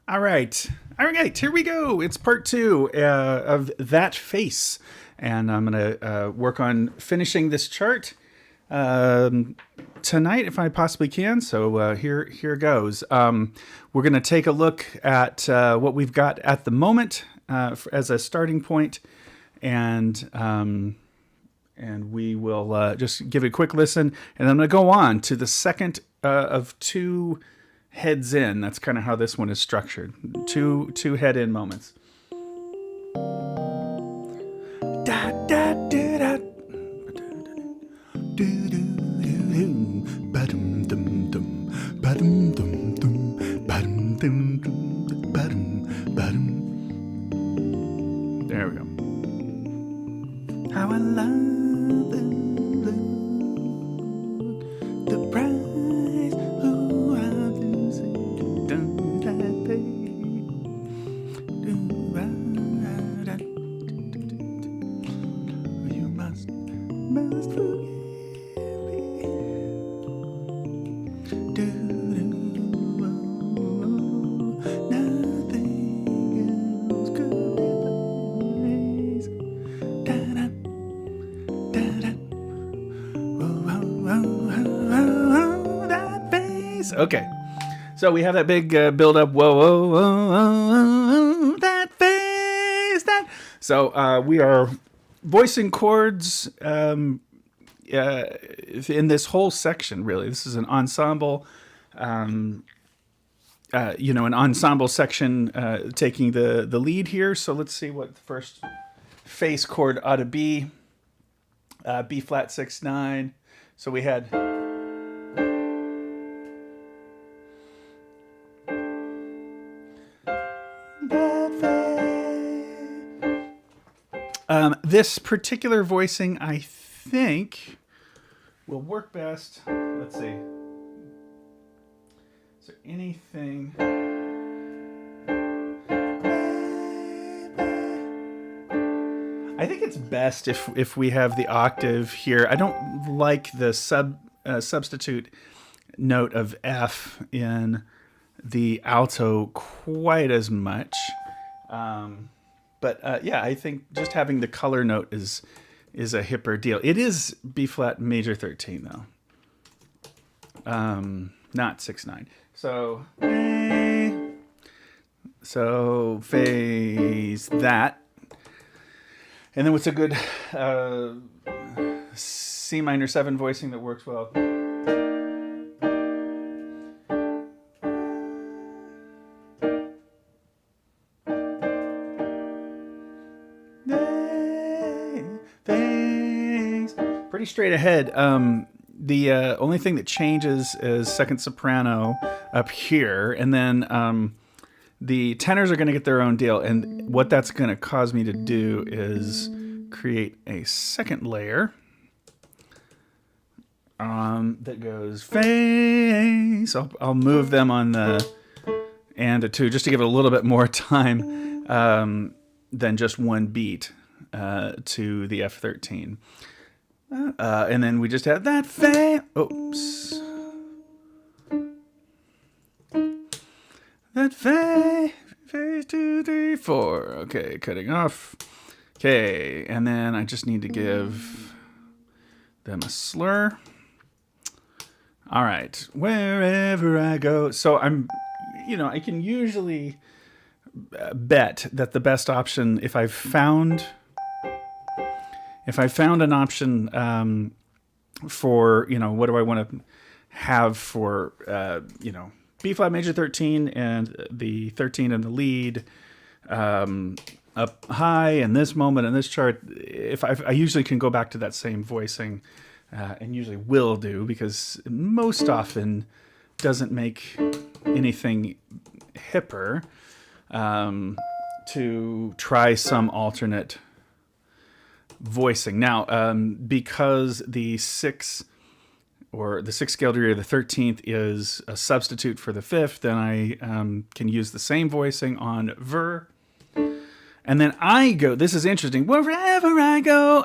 All right. All right, here we go. It's part two of That Face. And I'm going to work on finishing this chart um, tonight if I possibly can. So here goes. We're going to take a look at what we've got at the moment as a starting point, and we will just give it a quick listen. And I'm going to go on to the second of two heads in. That's kind of how this one is structured. Two head in moments. Da, da, da, da. Do, do, do, ba-dum, dum, dum, ba-dum, dum, dum, ba-dum, dum, dum, ba-dum, ba-dum. There we go. How I love the price who I lose done that pay. You must forgive me. Do, nothing else could replace. Da, da, da, da. That face. Okay. So we have that big build up. Whoa, whoa, whoa, whoa, that face. That. So we are voicing chords in this whole section. Really, this is an ensemble. An ensemble section taking the lead here. So let's see what the first face chord ought to be. B flat 6/9. So we had. This particular voicing, I think, will work best. Let's see. Is there anything? I think it's best if we have the octave here. I don't like the substitute note of F in the alto quite as much. But I think just having the color note is a hipper deal. It is B flat major 13 though, not 6/9. So phase that, and then what's a good C minor 7 voicing that works well? Pretty straight ahead. The only thing that changes is second soprano up here, and then the tenors are going to get their own deal. And what that's going to cause me to do is create a second layer that goes face. I'll move them on the and a 2 just to give it a little bit more time than just one beat to the F13. And then we just have that oops. That phase 2, 3, 4. Okay, cutting off. Okay, and then I just need to give them a slur. All right, wherever I go. So I can usually bet that the best option, if I've found an option for, what do I want to have for, B flat major 13 and the 13 in the lead up high in this moment in this chart, if I usually can go back to that same voicing and usually will do, because most often doesn't make anything hipper to try some alternate voicing. Now, because the 6 scale degree of the 13th is a substitute for the 5th, then I can use the same voicing on ver. And then I go, this is interesting, wherever I go,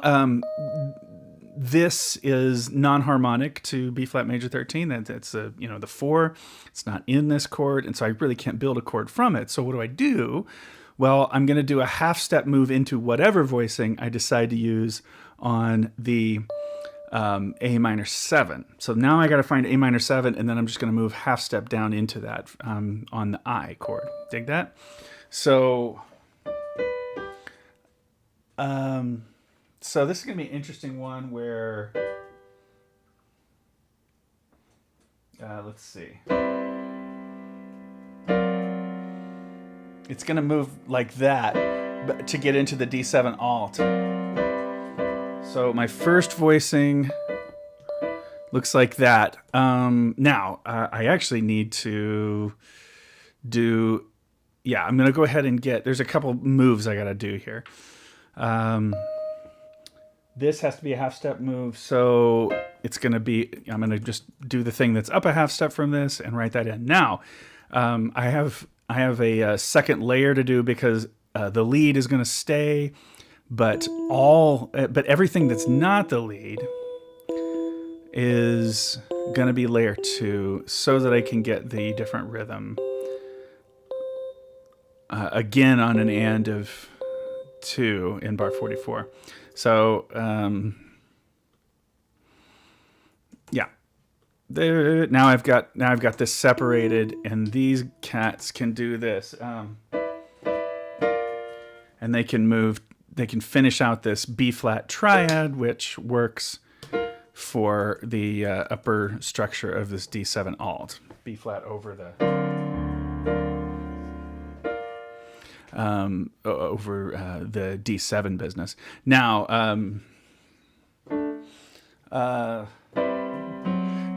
this is non-harmonic to B flat major 13. That's the 4. It's not in this chord, and so I really can't build a chord from it. So what do I do? Well, I'm going to do a half step move into whatever voicing I decide to use on the A minor 7. So now I got to find A minor 7, and then I'm just going to move half step down into that on the I chord. Dig that? So, so this is going to be an interesting one where, let's see. It's going to move like that to get into the D7 alt. So my first voicing looks like that. Now, I actually need to do... Yeah, I'm going to go ahead and there's a couple moves I got to do here. This has to be a half step move, so it's going to be... I'm going to just do the thing that's up a half step from this and write that in. Now, I have a second layer to do because the lead is going to stay, but everything that's not the lead is going to be layer 2, so that I can get the different rhythm again on an and of 2 in bar 44. So yeah. Now I've got this separated, and these cats can do this, and they can finish out this B flat triad, which works for the upper structure of this D7 alt. B flat over the the D7 business. Now,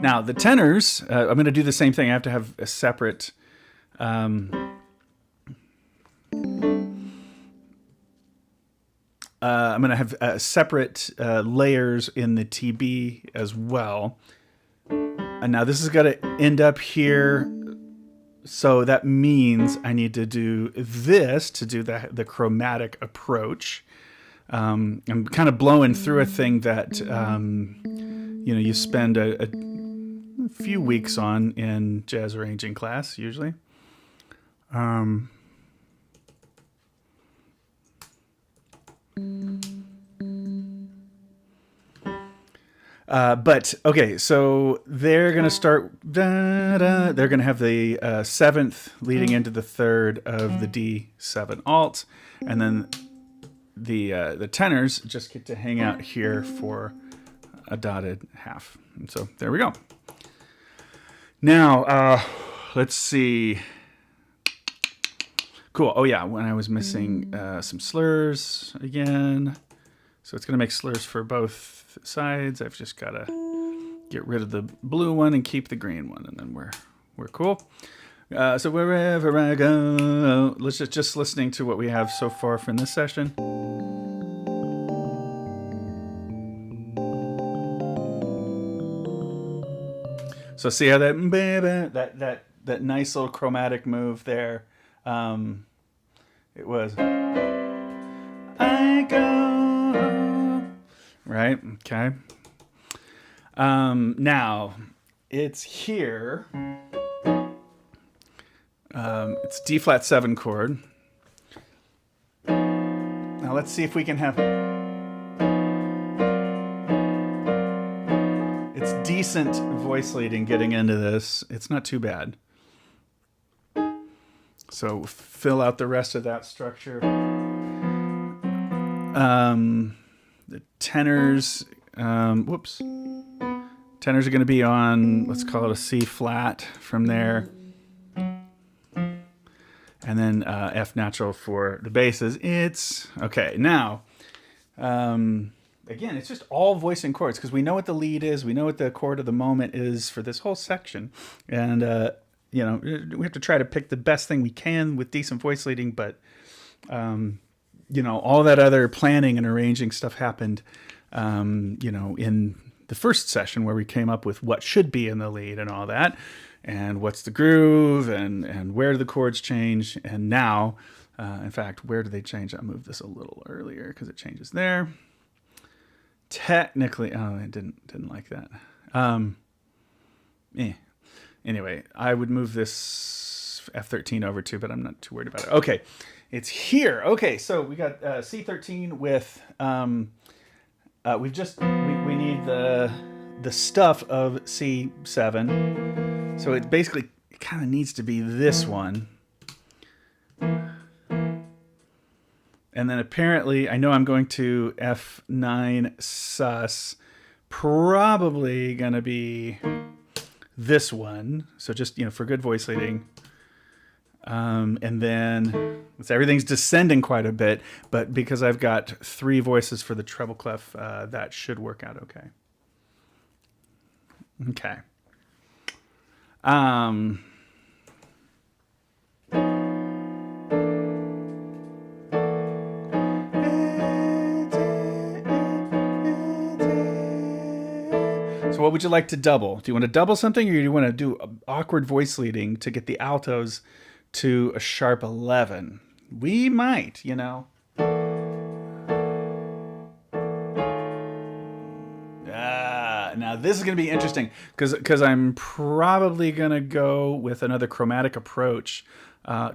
now the tenors, I'm going to do the same thing. I have to have a separate, I'm going to have separate layers in the TB as well. And now this is going to end up here. So that means I need to do this to do the chromatic approach. I'm kind of blowing through a thing that, you spend a few weeks on in jazz arranging class, usually. But okay, so they're gonna start. They're gonna have the 7th leading into the 3rd of the D7 alt, and then the tenors just get to hang out here for a dotted half. And so there we go. Now let's see. Cool. Oh yeah, when I was missing some slurs again. So it's going to make slurs for both sides. I've just got to get rid of the blue one and keep the green one, and then we're cool. So wherever I go, let's just listening to what we have so far from this session. So see how that nice little chromatic move there. It was I go. Right. Okay. Now it's here. It's D flat 7 chord. Now let's see if we can have. It's decent voice leading getting into this. It's not too bad. So fill out the rest of that structure. The tenors, tenors are going to be on, let's call it a C flat from there. And then F natural for the basses. It's, okay, now, again, it's just all voicing chords because we know what the lead is. We know what the chord of the moment is for this whole section. And, we have to try to pick the best thing we can with decent voice leading, but... all that other planning and arranging stuff happened, in the first session where we came up with what should be in the lead and all that, and what's the groove, and where do the chords change, and now, in fact, where do they change? I'll move this a little earlier because it changes there. technically, oh, I didn't like that. Anyway, I would move this F13 over too, but I'm not too worried about it. Okay, it's here. Okay, so we got C13 with we need the stuff of C7. So it basically kind of needs to be this one. And then apparently, I know I'm going to F9 sus. Probably going to be this one. So just, for good voice leading. And then everything's descending quite a bit. But because I've got 3 voices for the treble clef, that should work out okay. Okay. So what would you like to double? Do you want to double something, or do you want to do awkward voice leading to get the altos to a sharp 11? We might, Now this is going to be interesting because I'm probably going to go with another chromatic approach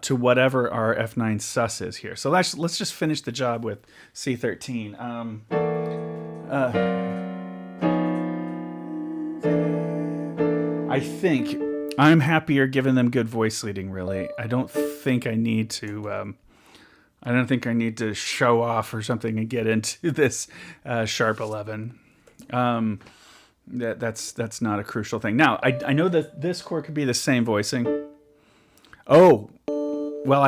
to whatever our F9 sus is here. So let's just finish the job with C13. I think I'm happier giving them good voice leading. Really, I don't think I need to. I don't think I need to show off or something and get into this sharp 11. That's not a crucial thing. Now I know that this chord could be the same voicing. Oh, well,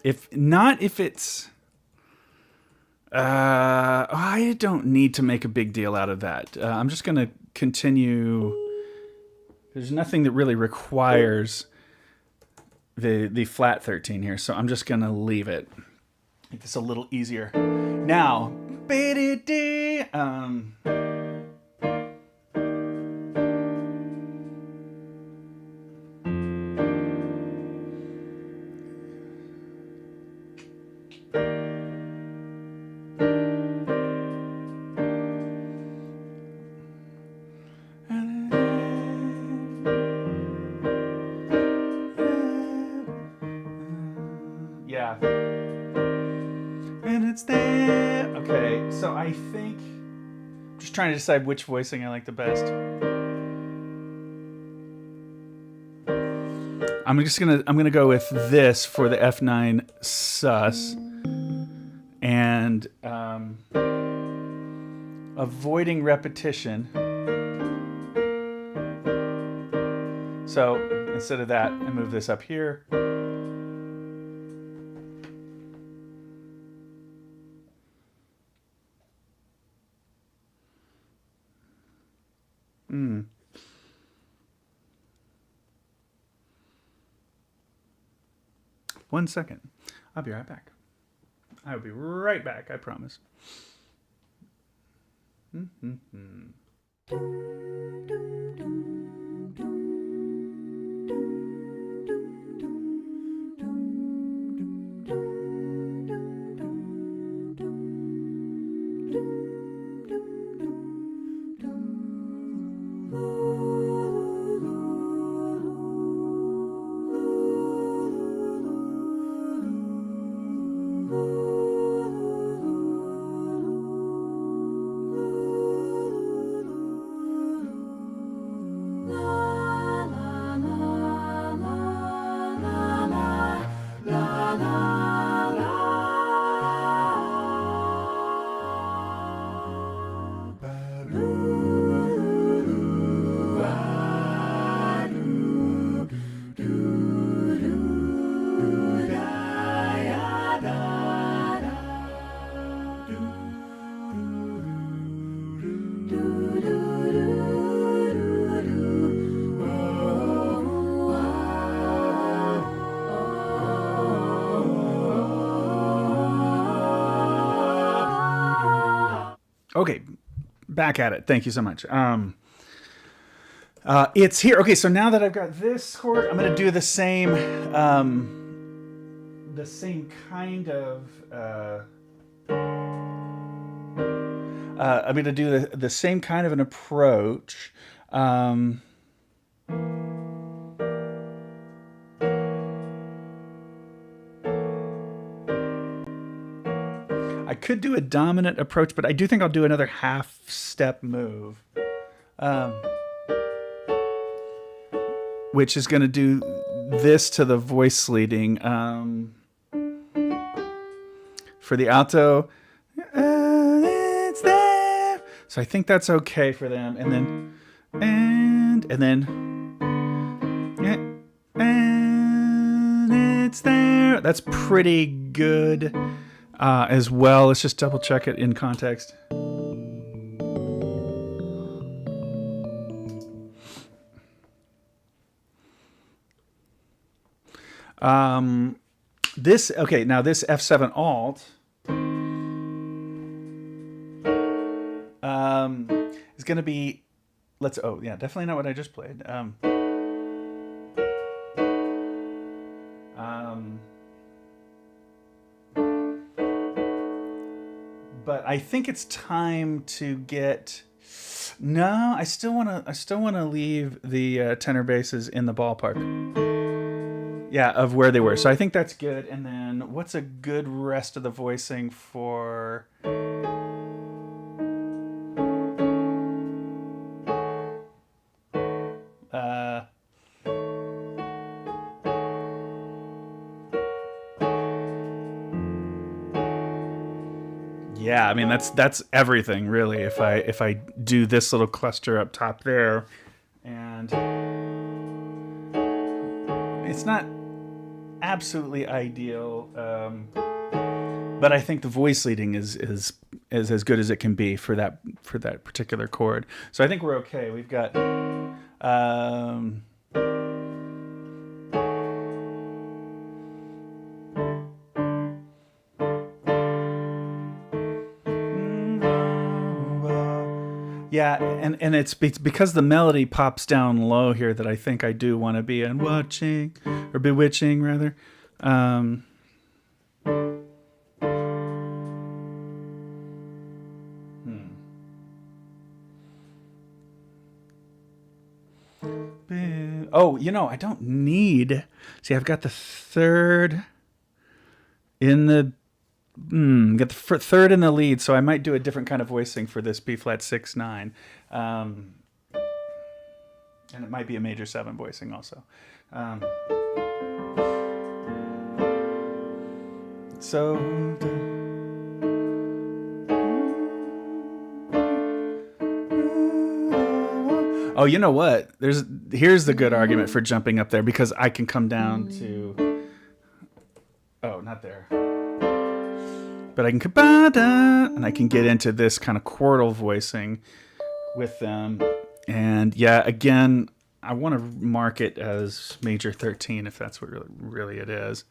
if it's. I don't need to make a big deal out of that. I'm just going to continue. There's nothing that really requires the flat 13 here, so I'm just going to leave it. Make this a little easier. Now, yeah. And it's there. Okay, so I think I'm just trying to decide which voicing I like the best. I'm gonna go with this for the F9 sus, and avoiding repetition. So instead of that, I move this up here. One second. I'll be right back. I'll be right back, I promise. Okay, back at it. Thank you so much. It's here. Okay, so now that I've got this chord, I'm going to do the same kind of. I'm going to do the same kind of an approach. Um, I could do a dominant approach, but I do think I'll do another half step move, um, which is going to do this to the voice leading. For the alto, it's there. So I think that's okay for them. And then, and then, yeah, and it's there. That's pretty good as well. Let's just double check it in context. This, okay, now this F7 alt is going to be, oh yeah, definitely not what I just played. But I think it's time to get, no, I still want to leave the tenor basses in the ballpark. Yeah, of where they were. So I think that's good. And then what's a good rest of the voicing for... yeah, I mean that's everything really. If I do this little cluster up top there, and it's not absolutely ideal, but I think the voice leading is as good as it can be for that particular chord. So I think we're okay. We've got yeah, and it's because the melody pops down low here that I think I do want to be in watching, or bewitching rather. Oh, I don't need... See, I've got the third in the... got the third in the lead, so I might do a different kind of voicing for this B flat 6/9, and it might be a major 7 voicing also. Oh, you know what? Here's the good argument for jumping up there, because I can come down to... Oh, not there. But I can... And I can get into this kind of chordal voicing with them. And yeah, again, I want to mark it as major 13 if that's what really it is.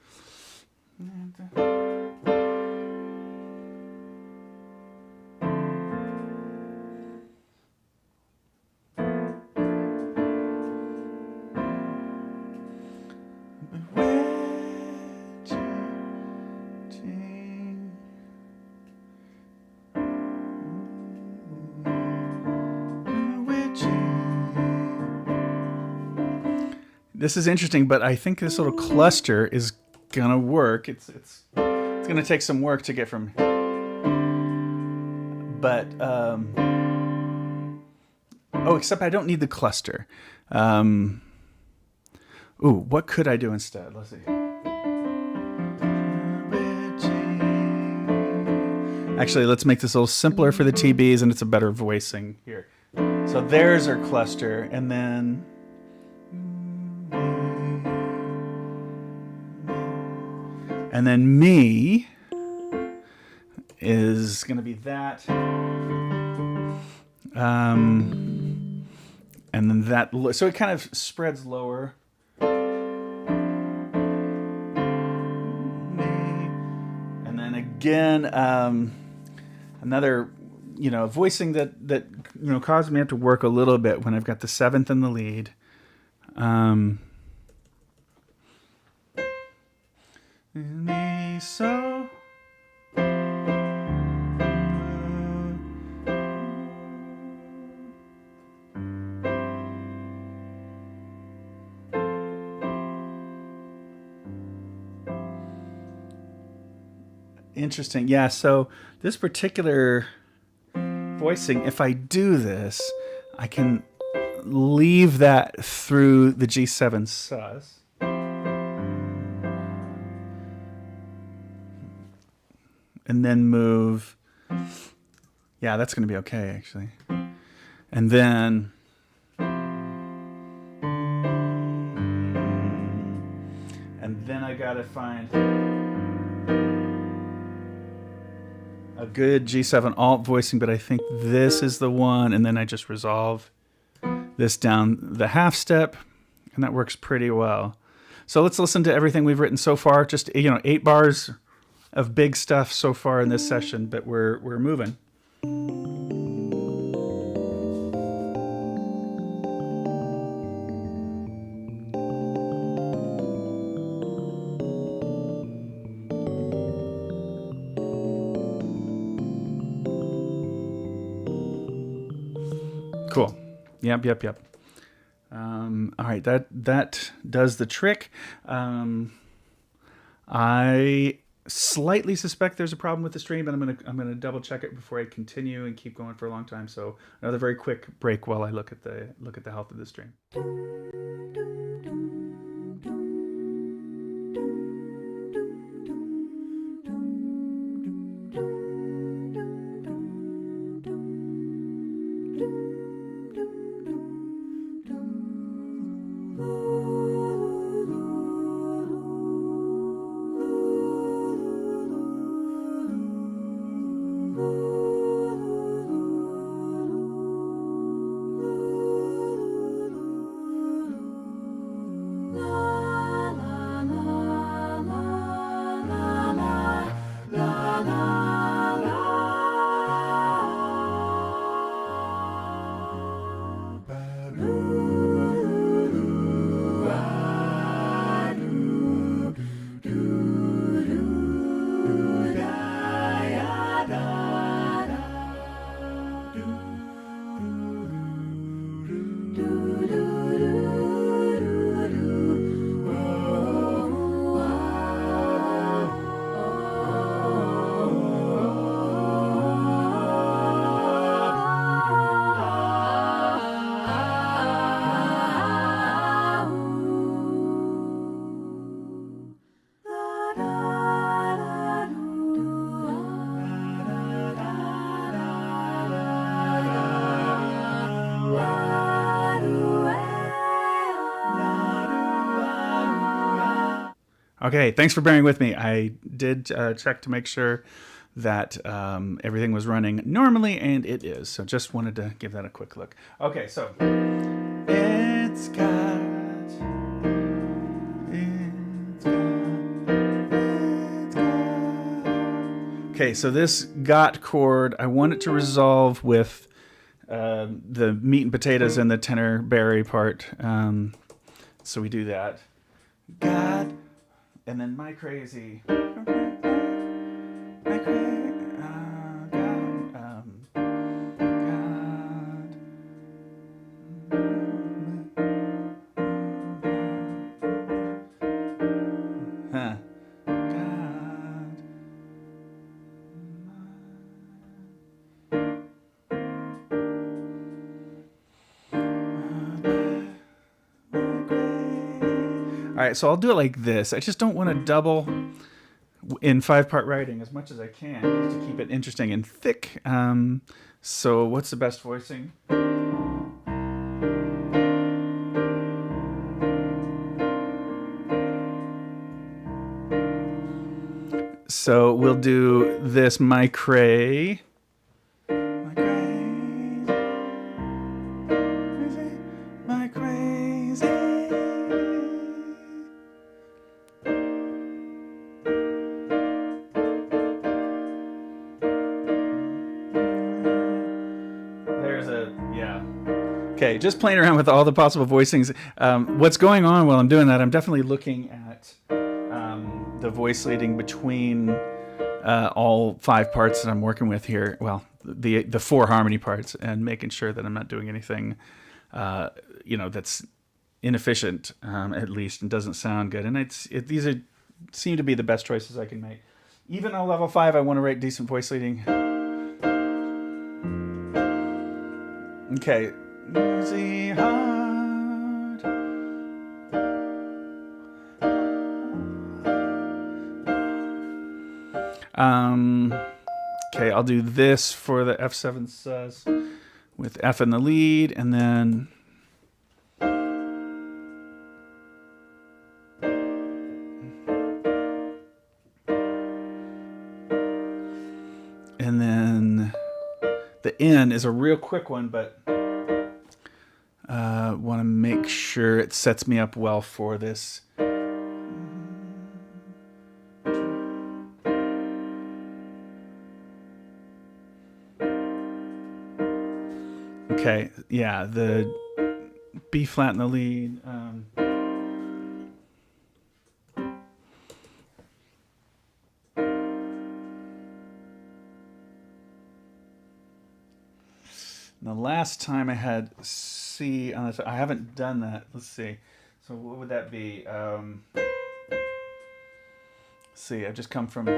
This is interesting, but I think this little cluster is gonna work. It's gonna take some work to get from, but oh, except I don't need the cluster. Ooh, what could I do instead? Let's see. Actually, let's make this a little simpler for the TBs, and it's a better voicing here. So there's our cluster, and then... And then me is going to be that. And then that. So it kind of spreads lower. And then again, another, voicing that caused me to have to work a little bit when I've got the 7th in the lead. Me so. Interesting. Yeah. So this particular voicing, if I do this, I can leave that through the G7 sus. And then move. Yeah, that's going to be okay, actually. And then. And then I got to find a good G7 alt voicing, but I think this is the one. And then I just resolve this down the half step, and that works pretty well. So let's listen to everything we've written so far. Just 8 bars of big stuff so far in this session, but we're moving. Cool. Yep. All right, that does the trick. I slightly suspect there's a problem with the stream, but I'm gonna double check it before I continue and keep going for a long time. So another very quick break while I look at the health of the stream. Okay, thanks for bearing with me. I did check to make sure that everything was running normally, and it is. So just wanted to give that a quick look. Okay, so it's got. Okay, so this got chord, I want it to resolve with the meat and potatoes and the tenor barry part. So we do that. God. And then my crazy. God. Huh. God. All right, so I'll do it like this. I just don't want to double in 5-part writing as much as I can just to keep it interesting and thick. So what's the best voicing? So we'll do this, my cray. Okay, just playing around with all the possible voicings. What's going on while I'm doing that, I'm definitely looking at the voice leading between all 5 parts that I'm working with here. Well, the 4 harmony parts, and making sure that I'm not doing anything, that's inefficient, at least, and doesn't sound good. And these seem to be the best choices I can make. Even on level 5, I want to write decent voice leading. Okay. Easy hard. Okay, I'll do this for the F7 sus with F in the lead, and then the N is a real quick one, but want to make sure it sets me up well for this. Okay, yeah, the B flat in the lead. The last time I had C on this, I haven't done that. Let's see. So what would that be? See, I've just come from.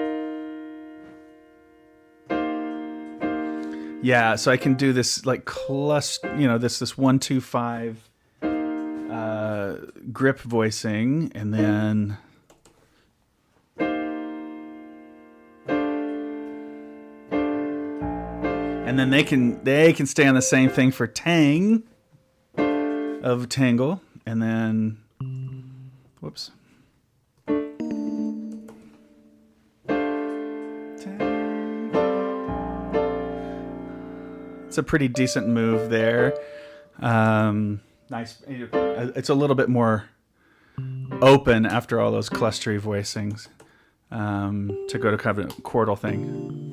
Yeah, so I can do this like cluster, this 1 2 5 grip voicing, and then they can stay on the same thing for tang of tangle, and then whoops. It's a pretty decent move there. Nice. It's a little bit more open after all those clustery voicings to go to kind of a chordal thing.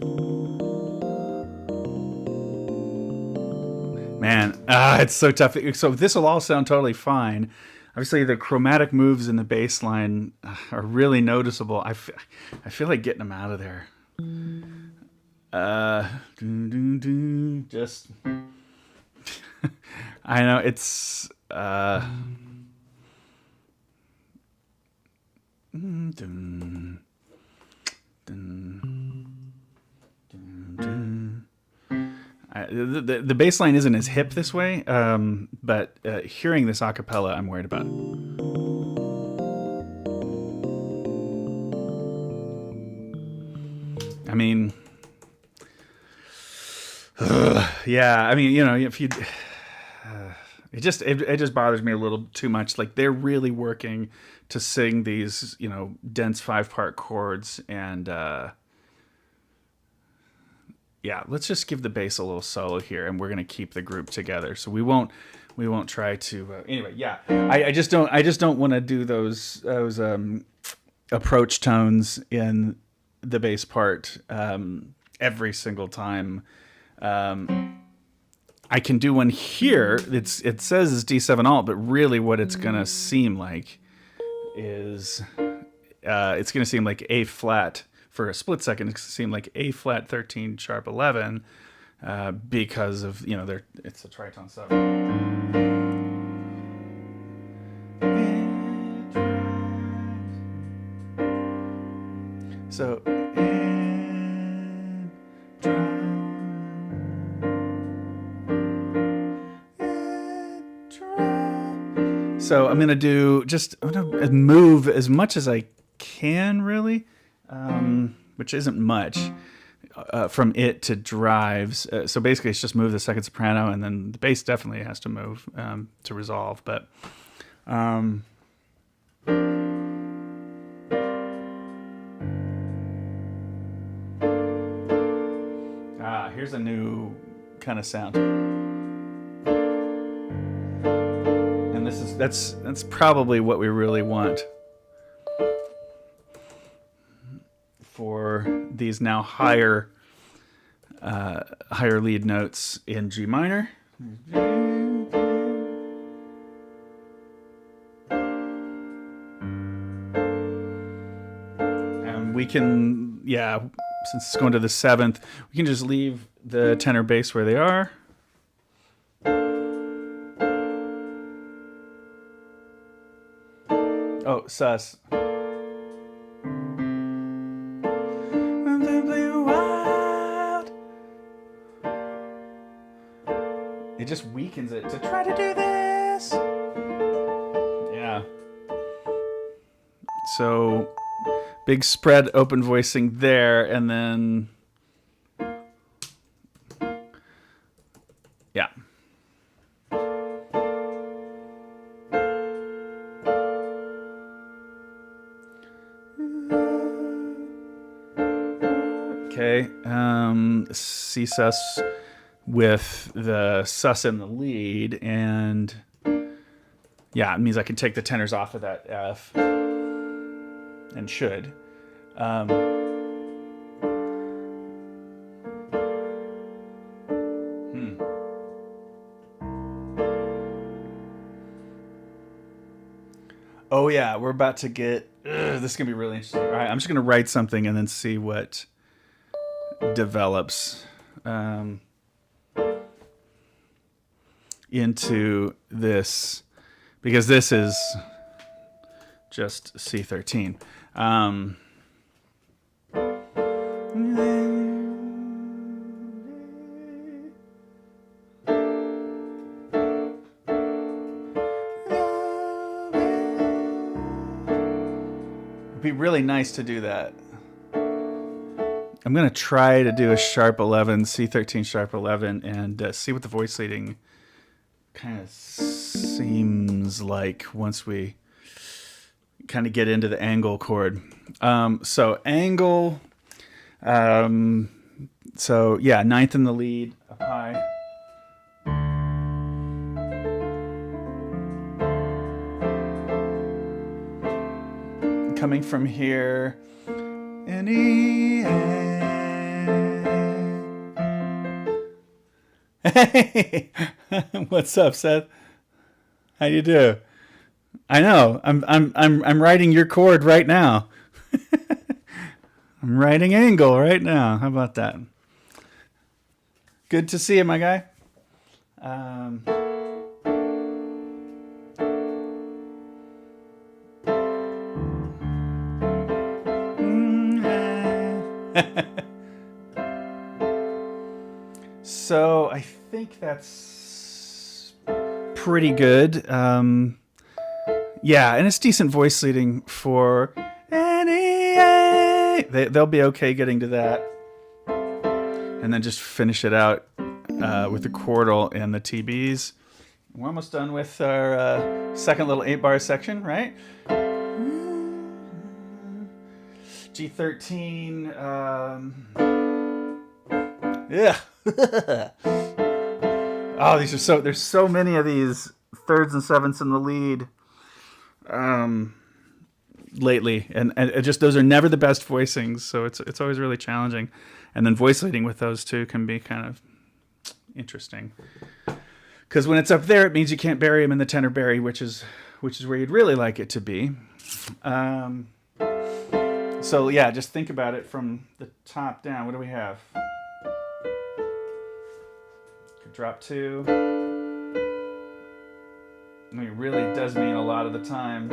Man, it's so tough. So this will all sound totally fine. Obviously, the chromatic moves in the bass line are really noticeable. I feel like getting them out of there. Just I know it's the bass line isn't as hip this way, but hearing this a cappella, I'm worried about. I mean, yeah. I mean, if you, it just bothers me a little too much. Like they're really working to sing these, dense 5-part chords, and yeah, let's just give the bass a little solo here, and we're gonna keep the group together. So we won't try to. Anyway, yeah. I just don't want to do those approach tones in the bass part every single time. I can do one here. It says it's D7 alt, but really what it's gonna seem like is it's gonna seem like A flat for a split second. It's gonna seem like A flat 13 sharp 11 because of it's a tritone 7. So. So I'm gonna move as much as I can, really, which isn't much, from it to drives. So basically, it's just move the second soprano, and then the bass definitely has to move to resolve. But here's a new kind of sound. And that's probably what we really want for these now higher lead notes in G minor. And we can, since it's going to the 7th, we can just leave the tenor bass where they are. Oh, sus. it just weakens it to try to do this. Yeah. So big spread open voicing there, and then yeah. Okay, C sus with the sus in the lead, and yeah, it means I can take the tenors off of that F, and should. Oh yeah, we're about to get. This is gonna be really interesting. All right, I'm just gonna write something and then see what develops into this, because this is just C13. It'd be really nice to do that. I'm going to try to do a sharp 11, C13 sharp 11, and see what the voice leading kind of seems like once we kind of get into the angle chord. So angle, so yeah, ninth in the lead, up high. Coming from here, and E, hey, what's up, Seth? How you do? I know. I'm writing your chord right now. I'm writing angle right now. How about that? Good to see you, my guy. So I think that's pretty good. Yeah, and it's decent voice leading for NEA. They'll be okay getting to that. And then just finish it out with the chordal and the TBs. We're almost done with our second little 8-bar section, right? G13. Yeah. Oh, there's so many of these thirds and sevenths in the lead lately, and it just, those are never the best voicings, so it's always really challenging. And then voice leading with those two can be kind of interesting, because when it's up there, it means you can't bury them in the tenor bury, which is where you'd really like it to be. So yeah, just think about it from the top down. What do we have? Could drop 2. I mean, it really does mean a lot of the time.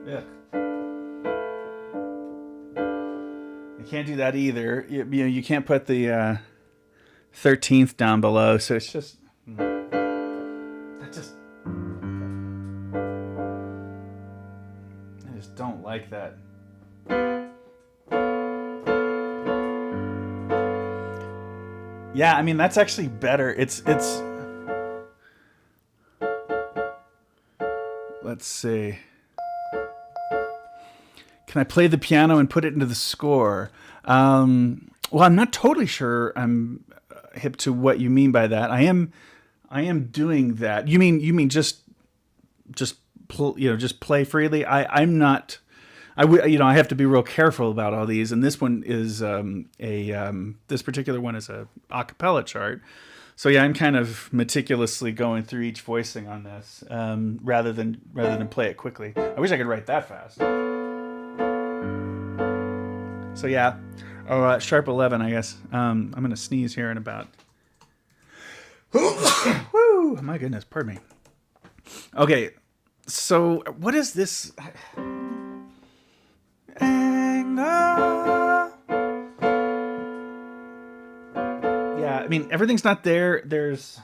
Yeah. You can't do that either. You can't put the 13th down below, so it's just I just don't like that. Yeah, I mean, that's actually better. It's let's see. Can I play the piano and put it into the score? Well, I'm not totally sure I'm hip to what you mean by that. I am doing that. You mean just play freely? I'm not. I have to be real careful about all these. And this one is this particular one is a cappella chart. So yeah, I'm kind of meticulously going through each voicing on this rather than play it quickly. I wish I could write that fast. So yeah, sharp 11, I guess. I'm gonna sneeze here in about. Woo! My goodness, pardon me. Okay, So what is this? Anger. Yeah, I mean everything's not there. There's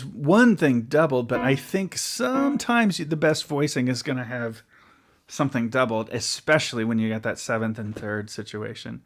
one thing doubled, but I think sometimes the best voicing is going to have something doubled, especially when you got that seventh and third situation.